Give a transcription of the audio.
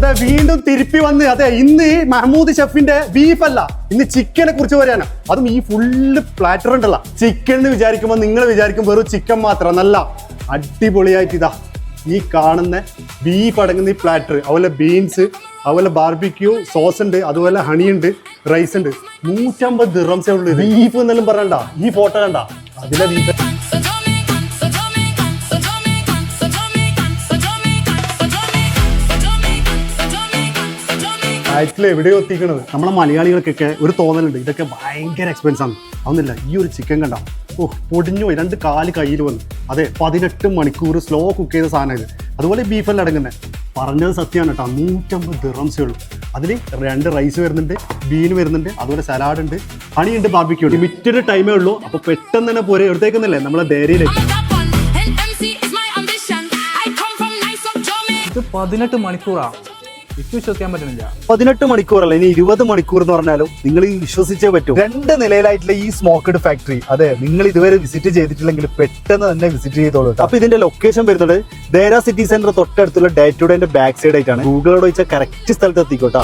അതെ വീണ്ടും തിരുപ്പി വന്ന് അതെ ഇന്ന് മഹമ്മൂദ് ഷെഫിന്റെ ബീഫ് അല്ല ഇന്ന് ചിക്കനെ കുറിച്ച് പറയാനാ. അതും ഈ ഫുള്ള് പ്ലാറ്റർ ഉണ്ടല്ല. ചിക്കൻ എന്ന് വിചാരിക്കുമ്പോൾ നിങ്ങൾ വിചാരിക്കും വെറും ചിക്കൻ മാത്രം. നല്ല അടിപൊളിയായിട്ട് ഇതാ ഈ കാണുന്ന ബീഫ് അടങ്ങുന്ന ഈ പ്ലാറ്റർ, അതുപോലെ ബീൻസ്, അതുപോലെ ബാർബിക്യൂ സോസ് ഉണ്ട്, അതുപോലെ ഹണി ഉണ്ട്, റൈസ് ഉണ്ട്. 150 ദിർഹംസേ ഉള്ളൂ. ബീഫ് എന്നെല്ലാം പറയണ്ട, ഈ ഫോട്ടോ കണ്ട അതിലെ ബീഫ്. ആയിട്ടില്ല എവിടെയോ എത്തിക്കണത്. നമ്മളെ മലയാളികൾക്കൊക്കെ ഒരു തോന്നലുണ്ട് ഇതൊക്കെ ഭയങ്കര എക്സ്പെൻസ് ആണ്. അതൊന്നുമില്ല. ഈ ഒരു ചിക്കൻ കണ്ട പൊടിഞ്ഞു പോയി, 2 കാല് കയ്യിൽ വന്നു. അതെ 18 മണിക്കൂർ സ്ലോ കുക്ക് ചെയ്ത സാധനം ഇത്. അതുപോലെ ബീഫെല്ലാം അടങ്ങുന്നത്. പറഞ്ഞത് സത്യമാണ് കേട്ടോ. 150 ദിർഹംസേ ഉള്ളൂ. അതിൽ 2 റൈസ് വരുന്നുണ്ട്, ബീൻ വരുന്നുണ്ട്, അതുപോലെ സലാഡ് ഉണ്ട്, ഹണി ഉണ്ട്, ബാർബിക്യൂ ഉണ്ട്. ലിമിറ്റഡ് ടൈമേ ഉള്ളൂ. അപ്പോൾ പെട്ടെന്ന് തന്നെ പോരെ എടുത്തേക്കുന്നില്ലേ നമ്മളെ ഡയറിയിലേക്ക്. ഇത് 18 മണിക്കൂറാ. വിശ്വസിക്കാൻ പറ്റുന്നില്ല. 18 മണിക്കൂറല്ല, ഇനി 20 മണിക്കൂർ എന്ന് പറഞ്ഞാലും നിങ്ങൾ വിശ്വസിച്ചേ പറ്റൂ. 2 നിലയിലായിട്ടുള്ള ഈ സ്മോക്ക്ഡ് ഫാക്ടറി, അതെ നിങ്ങൾ ഇതുവരെ വിസിറ്റ് ചെയ്തിട്ടില്ലെങ്കിൽ പെട്ടെന്ന് തന്നെ വിസിറ്റ് ചെയ്തോളൂ. അപ്പൊ ഇതിന്റെ ലൊക്കേഷൻ വരുന്നത് ദേര സിറ്റി സെന്റർ തൊട്ടടുത്തുള്ള ഡേ ടു ഡേന്റെ ബാക്ക് സൈഡ് ആയിട്ടാണ്. ഗൂഗിളോട് ചോദിച്ചാൽ കറക്റ്റ് സ്ഥലത്ത് എത്തിക്കോട്ടാ.